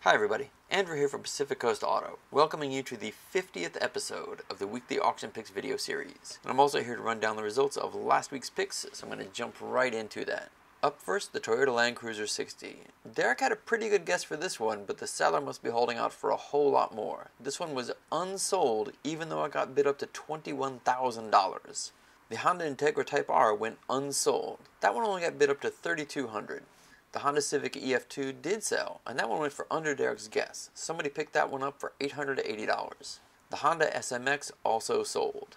Hi everybody, Andrew here from Pacific Coast Auto, welcoming you to the 50th episode of the weekly auction picks video series. And I'm also here to run down the results of last week's picks, so I'm going to jump right into that. Up first, the Toyota Land Cruiser 60. Derek had a pretty good guess for this one, but the seller must be holding out for a whole lot more. This one was unsold, even though it got bid up to $21,000. The Honda Integra Type R went unsold. That one only got bid up to $3,200. The Honda Civic EF2 did sell, and that one went for under Derek's guess. Somebody picked that one up for $880. The Honda SMX also sold.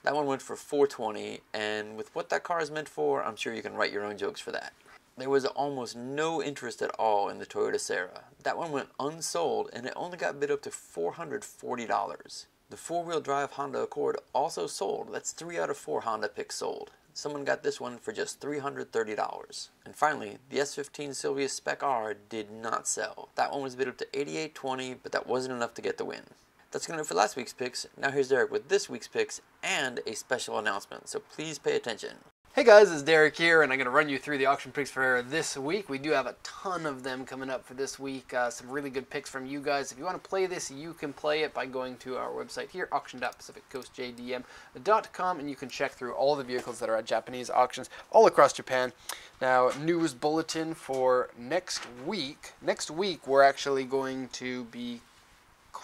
That one went for $420, and with what that car is meant for, I'm sure you can write your own jokes for that. There was almost no interest at all in the Toyota Serra. That one went unsold, and it only got bid up to $440. The four-wheel drive Honda Accord also sold. That's 3 out of 4 Honda picks sold. Someone got this one for just $330. And finally, the S15 Silvia Spec R did not sell. That one was bid up to $88.20, but that wasn't enough to get the win. That's going to do it for last week's picks. Now here's Derek with this week's picks and a special announcement, so please pay attention. Hey guys, it's Derek here, and I'm going to run you through the auction picks for this week. We do have a ton of them coming up for this week. Some really good picks from you guys. If you want to play this, you can play it by going to our website here, auction.pacificcoastjdm.com, and you can check through all the vehicles that are at Japanese auctions all across Japan. Now, news bulletin for next week. Next week, we're actually going to be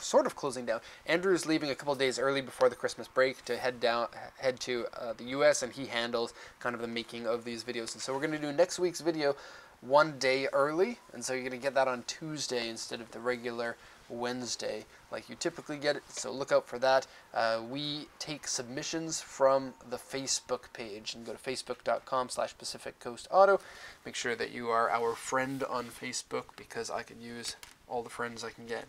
sort of closing down. Andrew's leaving a couple of days early before the Christmas break to head to the US, and he handles kind of the making of these videos. And so we're going to do next week's video one day early, and so you're going to get that on Tuesday instead of the regular Wednesday like you typically get it, so look out for that. We take submissions from the Facebook page, and go to facebook.com/Pacific Coast Auto. Make sure that you are our friend on Facebook, because I can use all the friends I can get.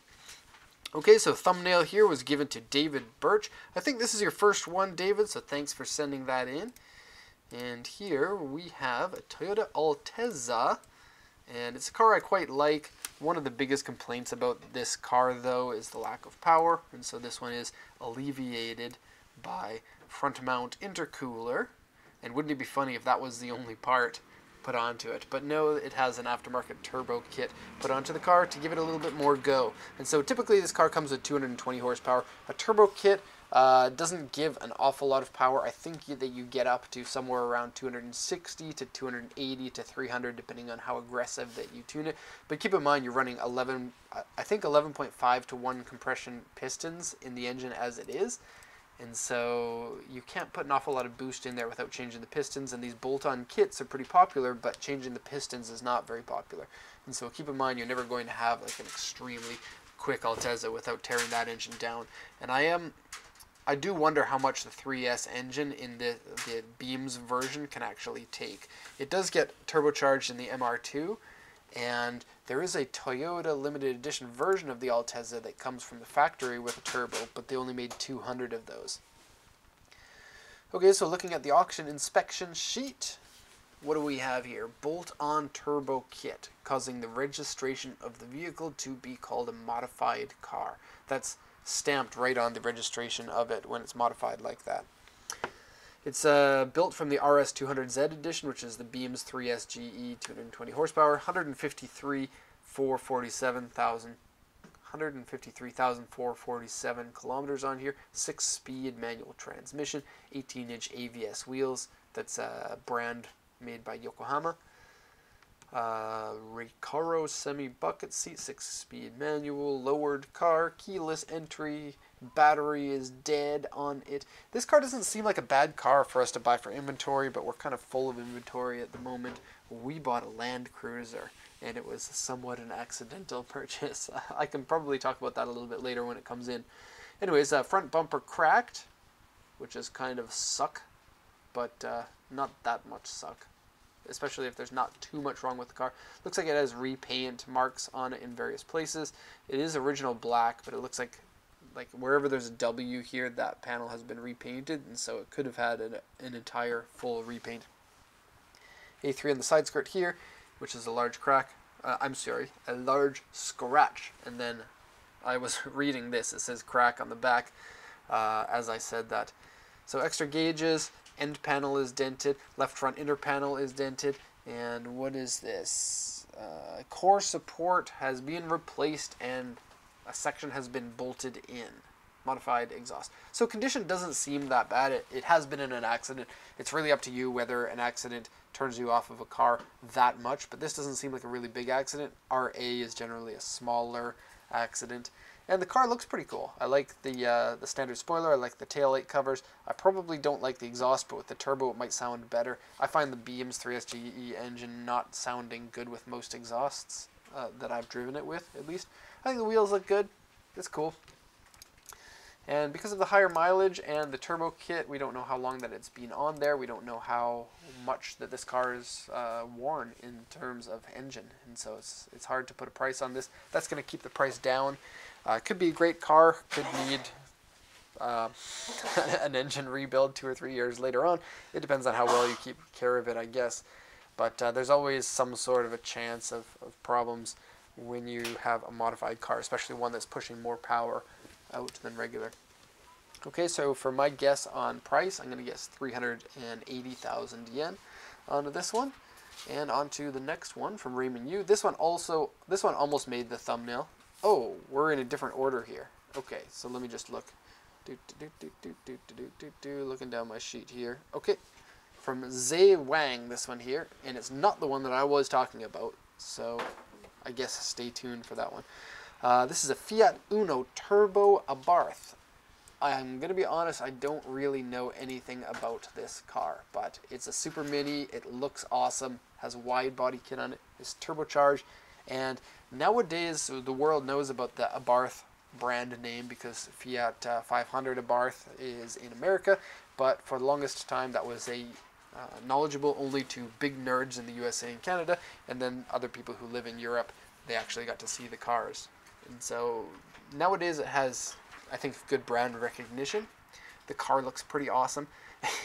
Okay, so thumbnail here was given to David Birch. I think this is your first one, David, so thanks for sending that in. And here we have a Toyota Altezza, and it's a car I quite like. One of the biggest complaints about this car, though, is the lack of power, and so this one is alleviated by front mount intercooler. And wouldn't it be funny if that was the only part put onto it? But no, it has an aftermarket turbo kit put onto the car to give it a little bit more go. And so typically this car comes with 220 horsepower. A turbo kit doesn't give an awful lot of power. I think that you get up to somewhere around 260 to 280 to 300, depending on how aggressive that you tune it. But keep in mind, you're running 11.5 to 1 compression pistons in the engine as it is. And so you can't put an awful lot of boost in there without changing the pistons, and these bolt-on kits are pretty popular, but changing the pistons is not very popular. And so keep in mind, you're never going to have like an extremely quick Altezza without tearing that engine down. And I do wonder how much the 3S engine in the Beams version can actually take. It does get turbocharged in the MR2, and there is a Toyota limited edition version of the Altezza that comes from the factory with a turbo, but they only made 200 of those. Okay, so looking at the auction inspection sheet, what do we have here? Bolt-on turbo kit, causing the registration of the vehicle to be called a modified car. That's stamped right on the registration of it when it's modified like that. It's built from the RS200Z edition, which is the Beams 3S GE 220 horsepower, 153,447 kilometers on here, 6-speed manual transmission, 18-inch AVS wheels. That's a brand made by Yokohama. Recaro semi-bucket seat, 6-speed manual, lowered car, keyless entry, battery is dead on it. This car doesn't seem like a bad car for us to buy for inventory, but we're kind of full of inventory at the moment. We bought a Land Cruiser, and it was somewhat an accidental purchase. I can probably talk about that a little bit later when it comes in. Anyways, front bumper cracked, which is kind of suck, but not that much suck, especially if there's not too much wrong with the car. Looks like it has repaint marks on it in various places. It is original black, but it looks like wherever there's a W here, that panel has been repainted, and so it could have had an entire full repaint. A3 on the side skirt here, which is a large crack. A large scratch. And then I was reading this, it says crack on the back as I said that. So extra gauges, end panel is dented, left front inner panel is dented, and what is this? Core support has been replaced and a section has been bolted in. Modified exhaust. So condition doesn't seem that bad. It has been in an accident. It's really up to you whether an accident turns you off of a car that much, but this doesn't seem like a really big accident. RA is generally a smaller accident. And the car looks pretty cool. I like the standard spoiler. I like the taillight covers. I probably don't like the exhaust, but with the turbo it might sound better. I find the Beam's 3SGE engine not sounding good with most exhausts that I've driven it with, at least. I think the wheels look good. It's cool. And because of the higher mileage and the turbo kit, we don't know how long that it's been on there. We don't know how much that this car is worn in terms of engine. And so it's hard to put a price on this. That's going to keep the price down. Could be a great car. Could need an engine rebuild 2 or 3 years later on. It depends on how well you keep care of it, I guess. But there's always some sort of a chance of problems when you have a modified car, especially one that's pushing more power out than regular. Okay, so for my guess on price, I'm going to guess 380,000 yen onto this one. And onto the next one from Raymond Yu. This one almost made the thumbnail. Oh, we're in a different order here. Okay, so let me just look. Looking down my sheet here. Okay, from Zay Wang, this one here, and it's not the one that I was talking about, so I guess stay tuned for that one. This is a Fiat Uno Turbo Abarth. I'm going to be honest, I don't really know anything about this car, but it's a super mini, it looks awesome, has a wide body kit on it, it's turbocharged, and nowadays the world knows about the Abarth brand name because Fiat 500 Abarth is in America, but for the longest time that was a knowledgeable only to big nerds in the USA and Canada, and then other people who live in Europe, they actually got to see the cars. And so nowadays it has, I think, good brand recognition. The car looks pretty awesome.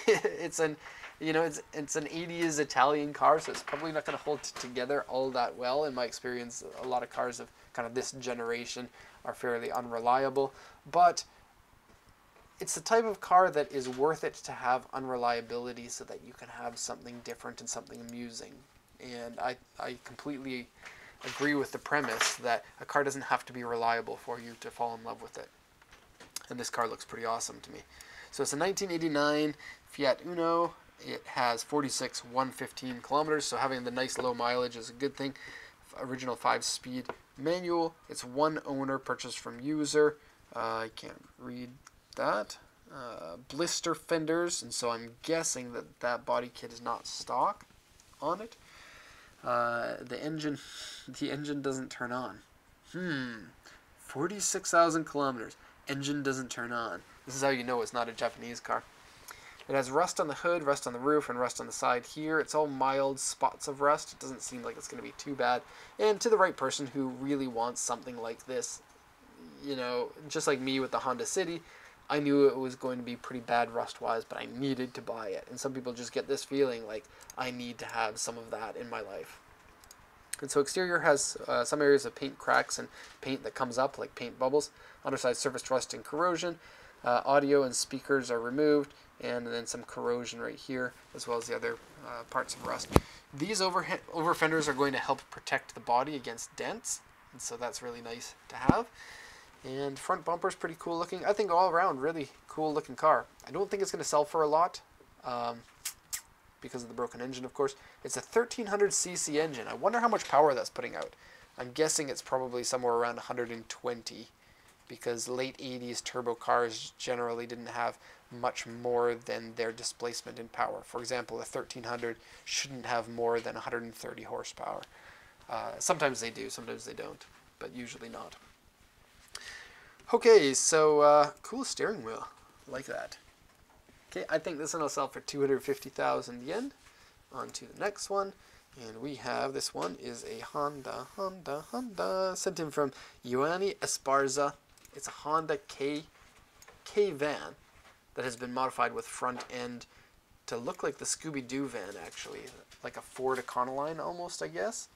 It's an 80s Italian car, so it's probably not going to hold together all that well. In my experience, a lot of cars of kind of this generation are fairly unreliable, but it's the type of car that is worth it to have unreliability so that you can have something different and something amusing. And I completely agree with the premise that a car doesn't have to be reliable for you to fall in love with it. And this car looks pretty awesome to me. So it's a 1989 Fiat Uno. It has 46,115 kilometers, so having the nice low mileage is a good thing. Original 5-speed manual. It's one owner, purchased from user. I can't read that. Blister fenders, and so I'm guessing that that body kit is not stock on it. The engine doesn't turn on. 46,000 kilometers. Engine doesn't turn on. This is how you know it's not a Japanese car. It has rust on the hood, rust on the roof, and rust on the side here. It's all mild spots of rust. It doesn't seem like it's going to be too bad. And to the right person who really wants something like this, you know, just like me with the Honda City, I knew it was going to be pretty bad rust-wise, but I needed to buy it. And some people just get this feeling like, I need to have some of that in my life. And so exterior has some areas of paint cracks and paint that comes up, like paint bubbles. Underside surface rust and corrosion. Audio and speakers are removed, and then some corrosion right here, as well as the other parts of rust. These over fenders are going to help protect the body against dents, and so that's really nice to have. And front bumper's pretty cool looking. I think all around, really cool looking car. I don't think it's going to sell for a lot, because of the broken engine, of course. It's a 1300cc engine. I wonder how much power that's putting out. I'm guessing it's probably somewhere around 120, because late 80s turbo cars generally didn't have much more than their displacement in power. For example, a 1300 shouldn't have more than 130 horsepower. Sometimes they do, sometimes they don't, but usually not. Okay, so cool steering wheel, like that. Okay, I think this one will sell for 250,000 yen. On to the next one, and we have, this one is a Honda, sent in from Ioanni Esparza. It's a Honda K van that has been modified with front end to look like the Scooby-Doo van, actually, like a Ford Econoline almost, I guess.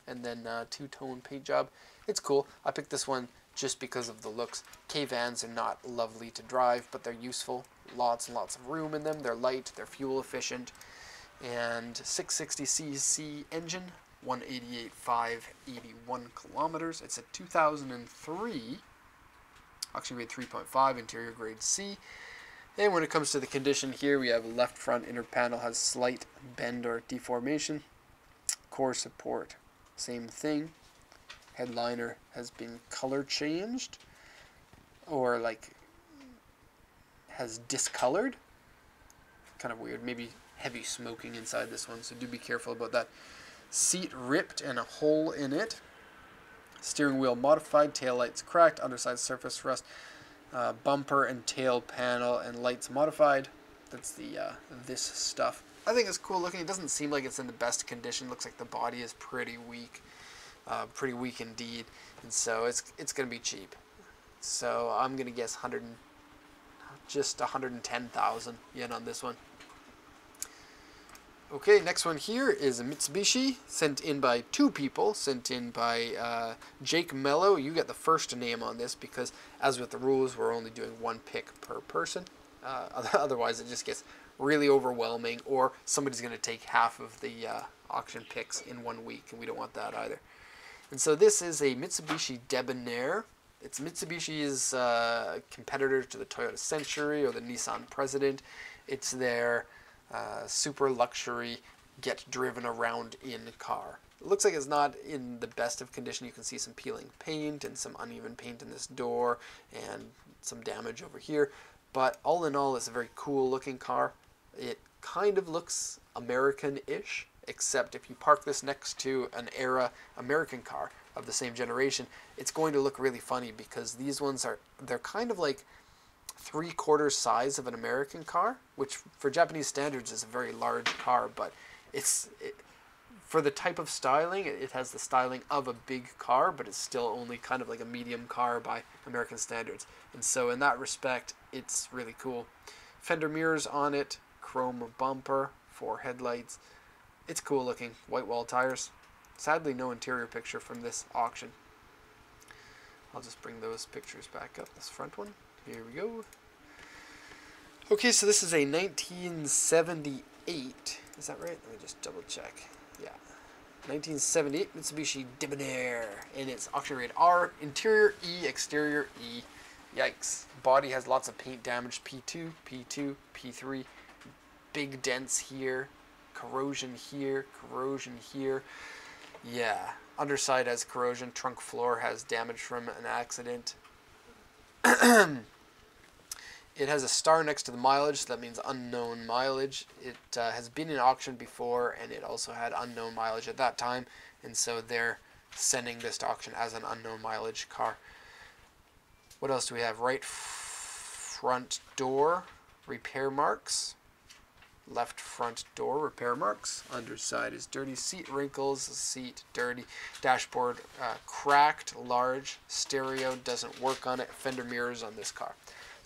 And then two-tone paint job. It's cool. I picked this one just because of the looks. K vans are not lovely to drive, but they're useful. Lots and lots of room in them. They're light, they're fuel efficient, and 660cc engine, 188,581 kilometers. It's a 2003, auction grade 3.5, interior grade C. And when it comes to the condition here, we have left front inner panel has slight bend or deformation. Core support, same thing. Headliner has been color changed, or like has discolored. Kind of weird. Maybe heavy smoking inside this one, so do be careful about that. Seat ripped and a hole in it. Steering wheel modified, tail lights cracked, underside surface rust. Bumper and tail panel and lights modified. That's the this stuff. I think it's cool looking. It doesn't seem like it's in the best condition. Looks like the body is pretty weak indeed, and so it's gonna be cheap. So I'm gonna guess just 110,000 yen on this one. Okay, next one here is a Mitsubishi, sent in by two people, sent in by Jake Mello. You get the first name on this because, as with the rules, we're only doing one pick per person. Otherwise, it just gets really overwhelming, or somebody's going to take half of the auction picks in 1 week, and we don't want that either. And so this is a Mitsubishi Debonair. It's Mitsubishi's competitor to the Toyota Century or the Nissan President. It's their super luxury get driven around in car. It looks like it's not in the best of condition. You can see some peeling paint and some uneven paint in this door and some damage over here, but all in all, it's a very cool looking car. It kind of looks American-ish, except if you park this next to an era American car of the same generation, it's going to look really funny because these ones they're kind of like 3/4 size of an American car, which for Japanese standards is a very large car, but for the type of styling, it has the styling of a big car, but it's still only kind of like a medium car by American standards. And so in that respect, it's really cool. Fender mirrors on it, chrome bumper, 4 headlights. It's cool looking. White wall tires. Sadly, no interior picture from this auction. I'll just bring those pictures back up. This front one. Here we go. Okay, so this is a 1978. Is that right? Let me just double check. Yeah. 1978 Mitsubishi Debonair. And it's auction rate R. Interior E, exterior E. Yikes. Body has lots of paint damage. P2, P2, P3. Big dents here. Corrosion here. Corrosion here. Yeah. Underside has corrosion. Trunk floor has damage from an accident. It has a star next to the mileage, so that means unknown mileage. It has been in auction before, and it also had unknown mileage at that time, and so they're sending this to auction as an unknown mileage car. What else do we have? Right front door, repair marks. Left front door, repair marks. Underside is dirty. Seat wrinkles, seat dirty. Dashboard cracked, large. Stereo doesn't work on it. Fender mirrors on this car.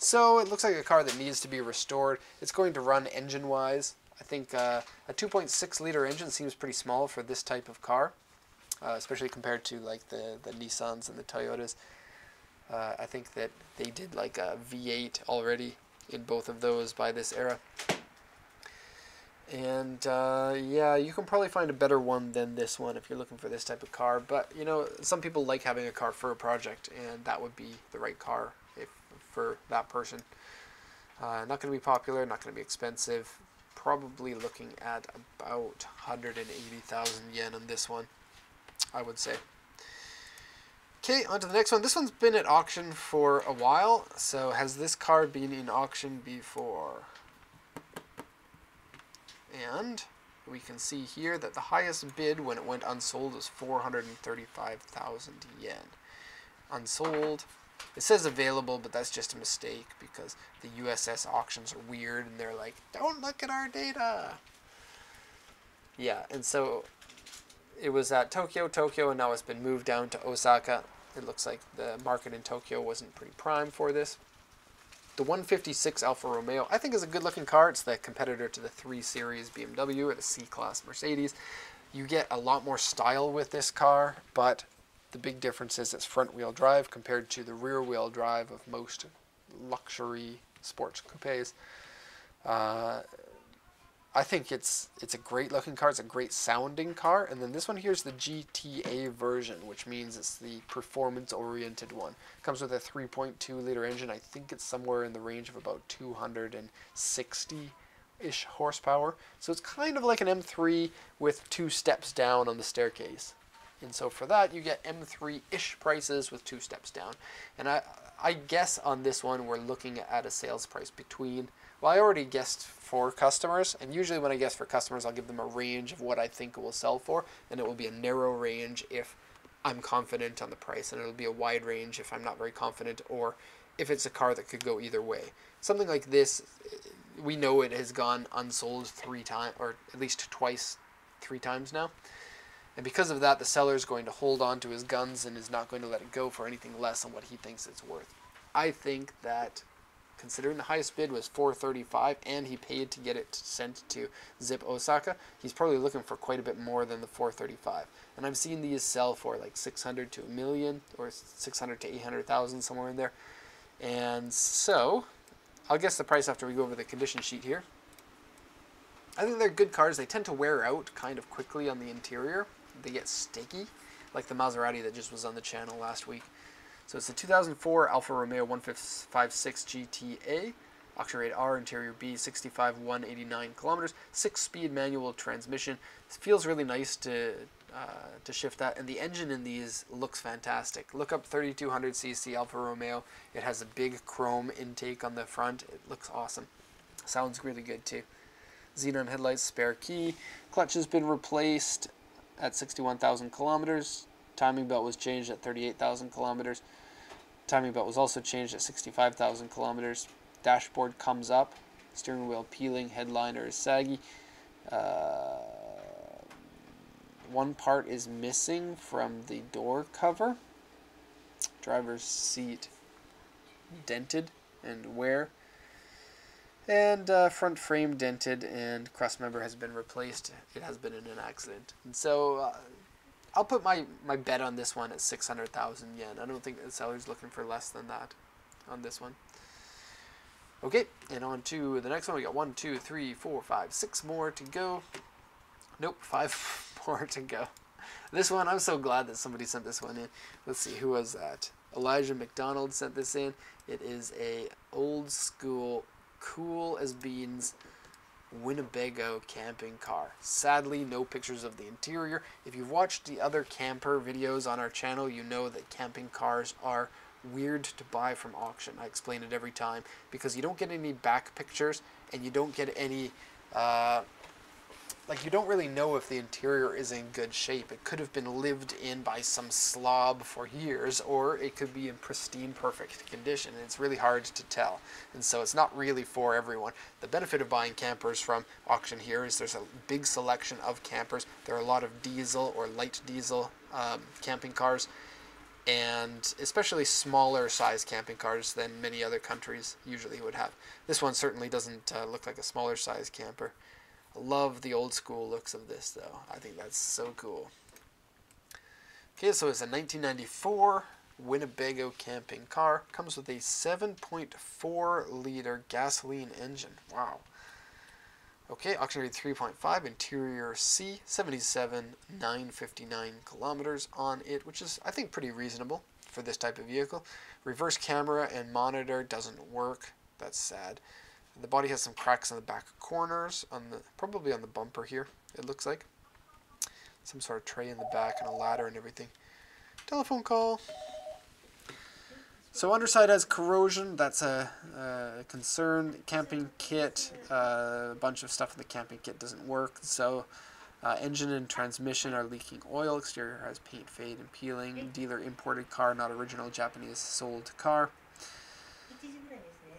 So it looks like a car that needs to be restored. It's going to run engine-wise. I think a 2.6 liter engine seems pretty small for this type of car, especially compared to like the Nissans and the Toyotas. I think that they did like a V8 already in both of those by this era. And yeah, you can probably find a better one than this one if you're looking for this type of car. But you know, some people like having a car for a project, and that would be the right car for that person. Not going to be popular, not going to be expensive. Probably looking at about 180,000 yen on this one, I would say. Okay, on to the next one. This one's been at auction for a while. So has this car been in auction before? And we can see here that the highest bid when it went unsold was 435,000 yen. Unsold. It says available, but that's just a mistake because the USS auctions are weird and they're like, don't look at our data. Yeah, and so it was at Tokyo, and now it's been moved down to Osaka. It looks like the market in Tokyo wasn't pretty prime for this. The 156 Alfa Romeo, I think, is a good-looking car. It's the competitor to the 3 Series BMW or the C-Class Mercedes. You get a lot more style with this car, but the big difference is it's front-wheel drive compared to the rear-wheel drive of most luxury sports coupes. I think it's a great looking car. It's a great sounding car. And then this one here is the GTA version, which means it's the performance oriented one. It comes with a 3.2 liter engine. I think it's somewhere in the range of about 260-ish horsepower. So it's kind of like an M3 with 2 steps down on the staircase. And so for that, you get M3-ish prices with 2 steps down. And I guess on this one, we're looking at a sales price between... Well, I already guessed for customers, and usually when I guess for customers, I'll give them a range of what I think it will sell for, and it will be a narrow range if I'm confident on the price, and it'll be a wide range if I'm not very confident, or if it's a car that could go either way. Something like this, we know it has gone unsold 3 times, or at least twice, 3 times now. And because of that, the seller is going to hold on to his guns and is not going to let it go for anything less than what he thinks it's worth. I think that, considering the highest bid was $435 and he paid to get it sent to Zip Osaka, he's probably looking for quite a bit more than the $435. And I've seen these sell for like $600 to $1 million or $600 to $800,000, somewhere in there. And so, I'll guess the price after we go over the condition sheet here. I think they're good cars. They tend to wear out kind of quickly on the interior. They get sticky, like the Maserati that just was on the channel last week. So it's a 2004 Alfa Romeo 156 GTA, auction rate R, interior B, 65,189 kilometers, 6-speed manual transmission. It feels really nice to shift that, and the engine in these looks fantastic. Look up 3200cc Alfa Romeo. It has a big chrome intake on the front. It looks awesome. Sounds really good too. Xenon headlights, spare key. Clutch has been replaced at 61,000 kilometers. Timing belt was changed at 38,000 kilometers. Timing belt was also changed at 65,000 kilometers. Dashboard comes up. Steering wheel peeling. Headliner is saggy. One part is missing from the door cover. Driver's seat dented and wear. And front frame dented, and cross member has been replaced. It has been in an accident. And so I'll put my bet on this one at 600,000 yen. I don't think the seller's looking for less than that on this one. Okay, and on to the next one. We got 1, 2, 3, 4, 5, 6 more to go. Nope, 5 more to go. This one, I'm so glad that somebody sent this one in. Let's see, who was that? Elijah McDonald sent this in. It is a old school, cool as beans Winnebago camping car. Sadly, no pictures of the interior. If you've watched the other camper videos on our channel, you know that camping cars are weird to buy from auction. I explain it every time, because you don't get any back pictures, and you don't get any like, you don't really know if the interior is in good shape. It could have been lived in by some slob for years, or it could be in pristine, perfect condition. And it's really hard to tell. And so it's not really for everyone. The benefit of buying campers from auction here is there's a big selection of campers. There are a lot of diesel or light diesel camping cars, and especially smaller size camping cars than many other countries usually would have. This one certainly doesn't look like a smaller size camper. I love the old school looks of this, though. I think that's so cool. Okay, so it's a 1994 Winnebago camping car. Comes with a 7.4 liter gasoline engine. Wow. Okay, auction rate 3.5, interior C, 77,959 kilometers on it, which is, I think, pretty reasonable for this type of vehicle. Reverse camera and monitor doesn't work. That's sad. The body has some cracks on the back corners, probably on the bumper here, it looks like. Some sort of tray in the back and a ladder and everything. Telephone call. So underside has corrosion. That's a concern. Camping kit, a bunch of stuff in the camping kit doesn't work. So engine and transmission are leaking oil. Exterior has paint fade and peeling. Dealer imported car, not original Japanese sold car.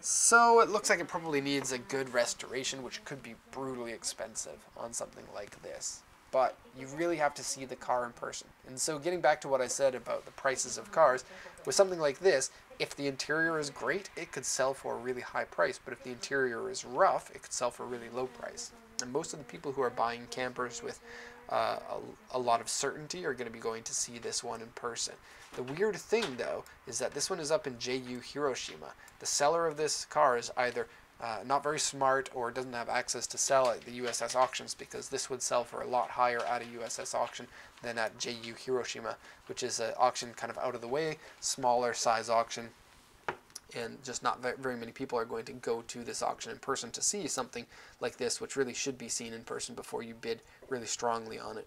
So it looks like it probably needs a good restoration, which could be brutally expensive on something like this. But you really have to see the car in person. And so getting back to what I said about the prices of cars, with something like this, if the interior is great, it could sell for a really high price. But if the interior is rough, it could sell for a really low price. And most of the people who are buying campers with a lot of certainty are going to be going to see this one in person. The weird thing, though, is that this one is up in JU Hiroshima. The seller of this car is either not very smart or doesn't have access to sell at the USS auctions, because this would sell for a lot higher at a USS auction than at JU Hiroshima, which is an auction kind of out of the way, smaller size auction, and just not very many people are going to go to this auction in person to see something like this, which really should be seen in person before you bid really strongly on it.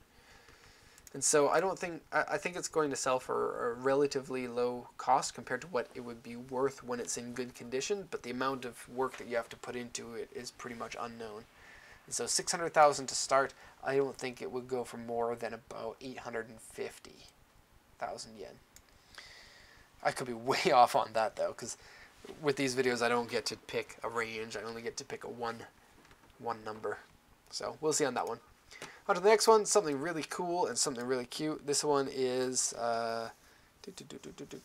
And so I think it's going to sell for a relatively low cost compared to what it would be worth when it's in good condition, but the amount of work that you have to put into it is pretty much unknown. And so 600,000 to start. I don't think it would go for more than about 850,000 yen. I could be way off on that, though, because with these videos I don't get to pick a range. I only get to pick a one number. So we'll see on that one. On to the next one, something really cool and something really cute. This one is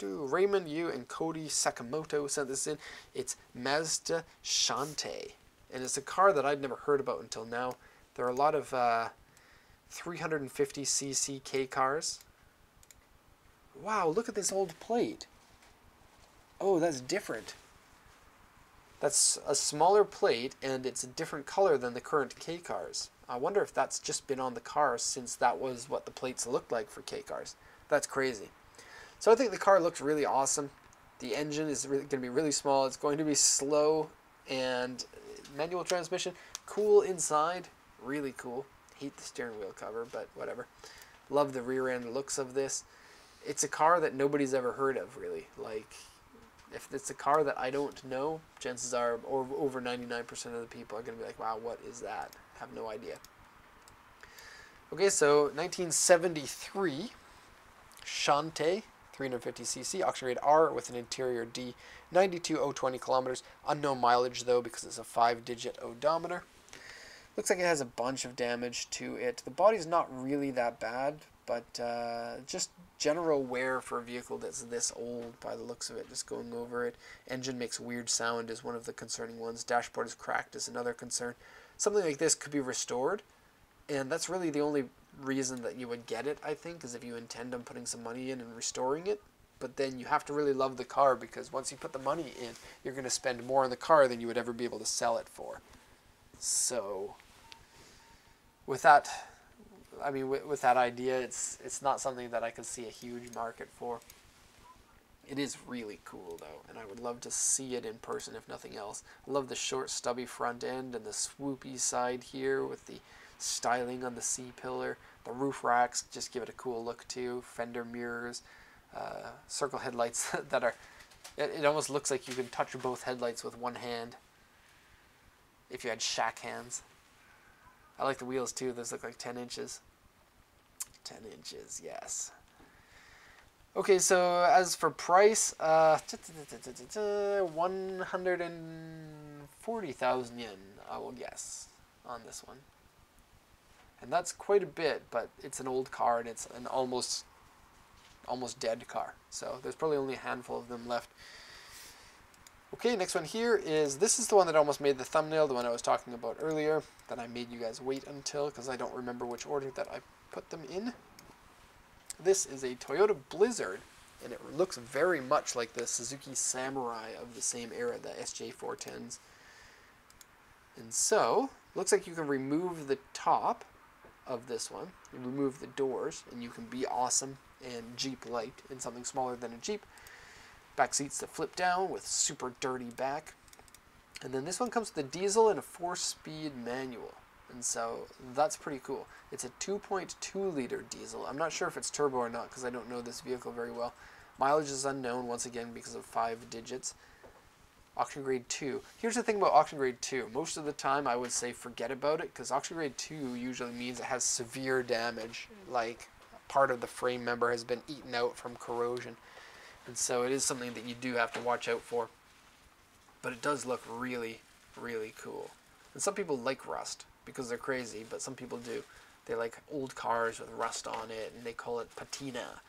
Raymond Yu and Cody Sakamoto sent this in. It's Mazda Shantae, and it's a car that I'd never heard about until now. There are a lot of 350cc K cars. Wow, look at this old plate. Oh, that's different. That's a smaller plate, and it's a different color than the current K cars. I wonder if that's just been on the car since that was what the plates looked like for K cars. That's crazy. So I think the car looks really awesome. The engine is going to be really small. It's going to be slow and manual transmission. Cool inside. Really cool. Hate the steering wheel cover, but whatever. Love the rear end looks of this. It's a car that nobody's ever heard of, really. Like, if it's a car that I don't know, chances are over 99% of the people are going to be like, wow, what is that? I have no idea. Okay, so 1973 Shantae, 350cc, auction grade R with an interior D, 92,020 kilometers. Unknown mileage, though, because it's a 5-digit odometer. Looks like it has a bunch of damage to it. The body's not really that bad, but just general wear for a vehicle that's this old by the looks of it, just going over it. Engine makes weird sound is one of the concerning ones. Dashboard is cracked is another concern. Something like this could be restored, and that's really the only reason that you would get it, I think, is if you intend on putting some money in and restoring it. But then you have to really love the car, because once you put the money in, you're going to spend more on the car than you would ever be able to sell it for. So with that, I mean, with that idea, it's not something that I could see a huge market for. It is really cool, though, and I would love to see it in person, if nothing else. I love the short, stubby front end and the swoopy side here with the styling on the C-pillar. The roof racks just give it a cool look, too. Fender mirrors, circle headlights that are... It almost looks like you can touch both headlights with one hand if you had shack hands. I like the wheels, too. Those look like 10 inches. 10 inches, yes. Okay, so as for price, 140,000 yen, I will guess, on this one. And that's quite a bit, but it's an old car, and it's an almost dead car. So there's probably only a handful of them left. Okay, next one here is, this is the one that almost made the thumbnail, the one I was talking about earlier, that I made you guys wait until, because I don't remember which order that I put them in. This is a Toyota Blizzard, and it looks very much like the Suzuki Samurai of the same era, the SJ410s. And so, looks like you can remove the top of this one, you remove the doors, and you can be awesome and Jeep-like in something smaller than a Jeep. Back seats that flip down with super dirty back. And then this one comes with a diesel and a 4-speed manual. And so that's pretty cool. It's a 2.2 liter diesel. I'm not sure if it's turbo or not because I don't know this vehicle very well. Mileage is unknown once again because of 5 digits. Auction grade 2. Here's the thing about auction grade 2. Most of the time I would say forget about it, because auction grade 2 usually means it has severe damage, like part of the frame member has been eaten out from corrosion. And so it is something that you do have to watch out for. But it does look really, really cool. And some people like rust because they're crazy, but some people do. They like old cars with rust on it, and they call it patina.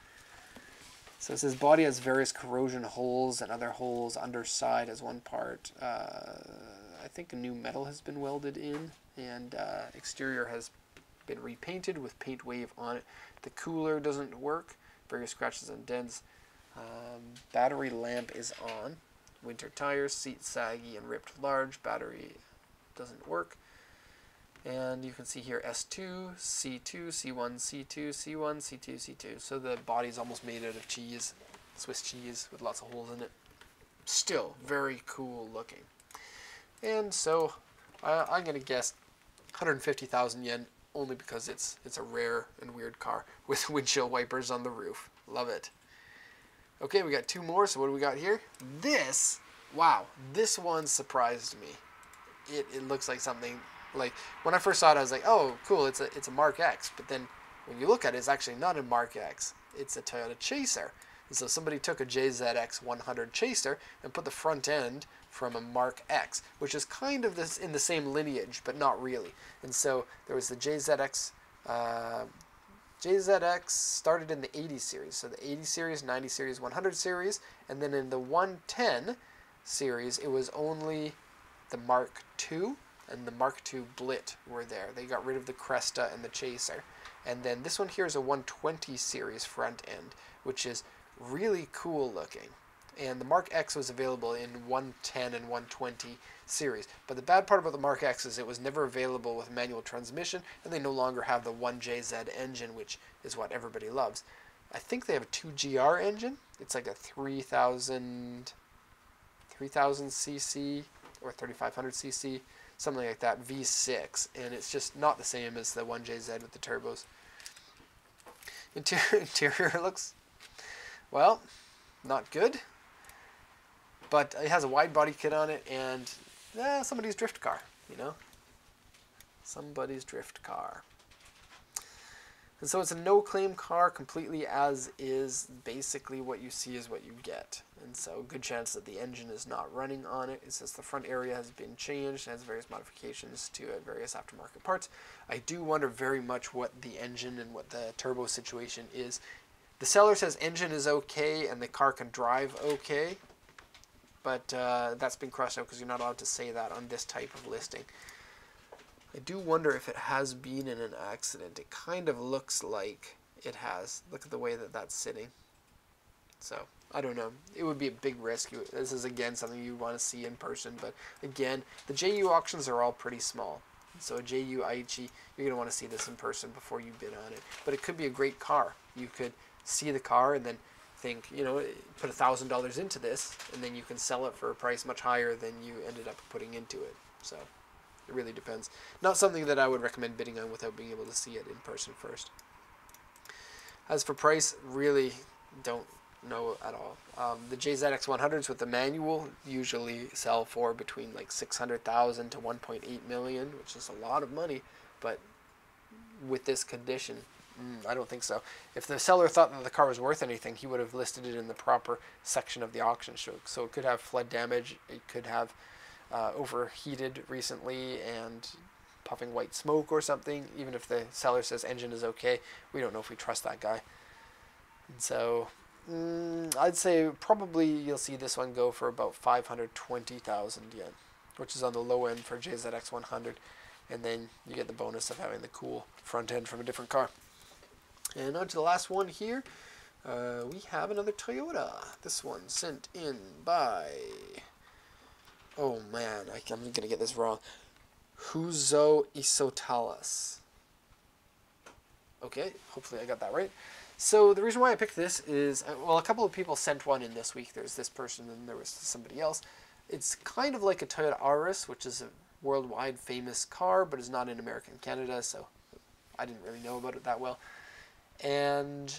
So it says body has various corrosion holes and other holes. Underside has one part. I think a new metal has been welded in, and exterior has been repainted with paint wave on it. The cooler doesn't work. Various scratches and dents. Battery lamp is on. Winter tires, seat saggy and ripped large. Battery doesn't work. And you can see here S2, C2, C1, C2, C1, C2, C2. So the body's almost made out of cheese, Swiss cheese with lots of holes in it. Still very cool looking. And so I'm going to guess 150,000 yen, only because it's a rare and weird car with windshield wipers on the roof. Love it. Okay, we got two more. So what do we got here? This, wow, this one surprised me. It looks like something, like when I first saw it, I was like, oh, cool, it's a Mark X. But then when you look at it, it's actually not a Mark X. It's a Toyota Chaser. And so somebody took a JZX 100 Chaser and put the front end from a Mark X, which is kind of this in the same lineage, but not really. And so there was the JZX. JZX started in the 80 series, so the 80 series, 90 series, 100 series, and then in the 110 series, it was only the Mark II and the Mark II Blit were there. They got rid of the Cresta and the Chaser. And then this one here is a 120 series front end, which is really cool looking. And the Mark X was available in 110 and 120 series. But the bad part about the Mark X is it was never available with manual transmission, and they no longer have the 1JZ engine, which is what everybody loves. I think they have a 2GR engine. It's like a 3000 cc or 3500 cc, something like that, V6, and it's just not the same as the 1JZ with the turbos. Interior looks, well, not good. But it has a wide body kit on it, and somebody's drift car, you know? Somebody's drift car. And so it's a no-claim car, completely as is. Basically what you see is what you get. And so good chance that the engine is not running on it. It says the front area has been changed, has various modifications to various aftermarket parts. I do wonder very much what the engine and what the turbo situation is. The seller says engine is okay and the car can drive okay. But that's been crossed out because you're not allowed to say that on this type of listing. I do wonder if it has been in an accident. It kind of looks like it has. Look at the way that that's sitting. So, I don't know. It would be a big risk. This is, again, something you want to see in person. But, again, the JU auctions are all pretty small. So, a JU Aichi, you're going to want to see this in person before you bid on it. But it could be a great car. You could see the car and then think, you know, put $1,000 into this, and then you can sell it for a price much higher than you ended up putting into it. So it really depends. Not something that I would recommend bidding on without being able to see it in person first. As for price, really don't know at all. The JZX 100s with the manual usually sell for between like 600,000 to 1.8 million, which is a lot of money, but with this condition, I don't think so. If the seller thought that the car was worth anything, he would have listed it in the proper section of the auction show. So it could have flood damage, it could have overheated recently and puffing white smoke or something. Even if the seller says engine is okay, we don't know if we trust that guy. And so I'd say probably you'll see this one go for about 520,000 yen, which is on the low end for JZX 100. And then you get the bonus of having the cool front end from a different car. And on to the last one here. We have another Toyota. This one sent in by, oh man, I'm going to get this wrong. Huzo Isotalas. Okay, hopefully I got that right. So the reason why I picked this is, well, a couple of people sent one in this week. There's this person and there was somebody else. It's kind of like a Toyota Aris, which is a worldwide famous car, but is not in America and Canada, so I didn't really know about it that well. And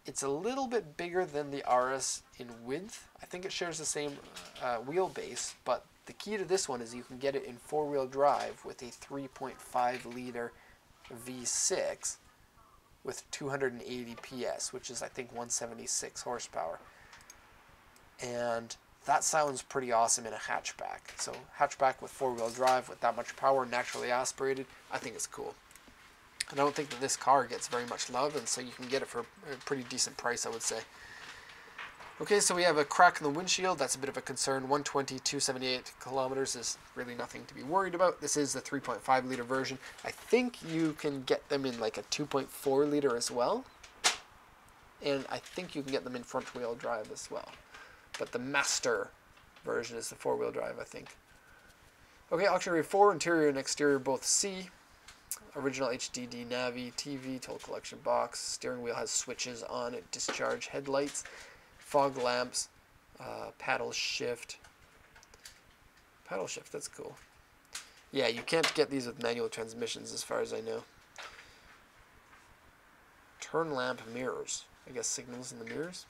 it's a little bit bigger than the Aris in width. I think it shares the same wheelbase, but the key to this one is you can get it in four-wheel drive with a 3.5 liter V6 with 280 PS, which is I think 176 horsepower. And that sounds pretty awesome in a hatchback. So hatchback with four-wheel drive with that much power, naturally aspirated, I think it's cool. And I don't think that this car gets very much love, and so you can get it for a pretty decent price, I would say. Okay, so we have a crack in the windshield. That's a bit of a concern. 120, 278 kilometers is really nothing to be worried about. This is the 3.5 liter version. I think you can get them in like a 2.4 liter as well. And I think you can get them in front wheel drive as well. But the master version is the 4-wheel drive, I think. Okay, auxiliary 4, interior and exterior both C. Original HDD Navi, TV, total collection box. Steering wheel has switches on it, discharge headlights. Fog lamps, paddle shift. Paddle shift, that's cool. Yeah, you can't get these with manual transmissions as far as I know. Turn lamp mirrors. I guess signals in the mirrors.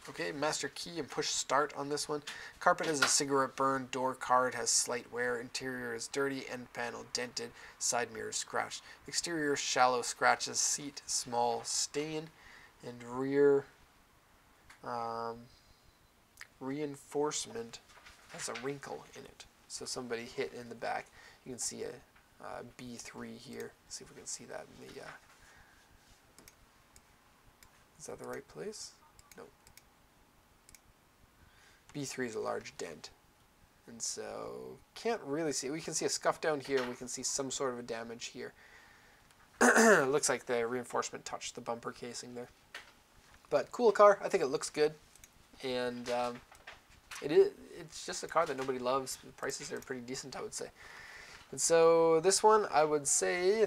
Okay, master key and push start on this one. Carpet has a cigarette burn. Door card has slight wear. Interior is dirty. End panel dented. Side mirror scratched. Exterior shallow scratches. Seat small stain. And rear reinforcement has a wrinkle in it, so somebody hit in the back. You can see a B3 here. Let's see if we can see that in the is that the right place? No. B3 is a large dent, and so can't really see it. We can see a scuff down here, and we can see some sort of a damage here. Looks like the reinforcement touched the bumper casing there. But cool car. I think it looks good, and it's just a car that nobody loves. The prices are pretty decent, I would say. And so this one, I would say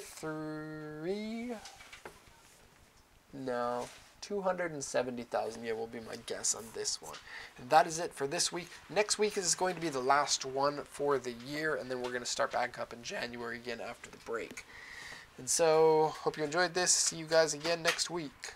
270,000. Yeah, will be my guess on this one. And that is it for this week. Next week is going to be the last one for the year, and then we're going to start back up in January again after the break. And so, hope you enjoyed this. See you guys again next week.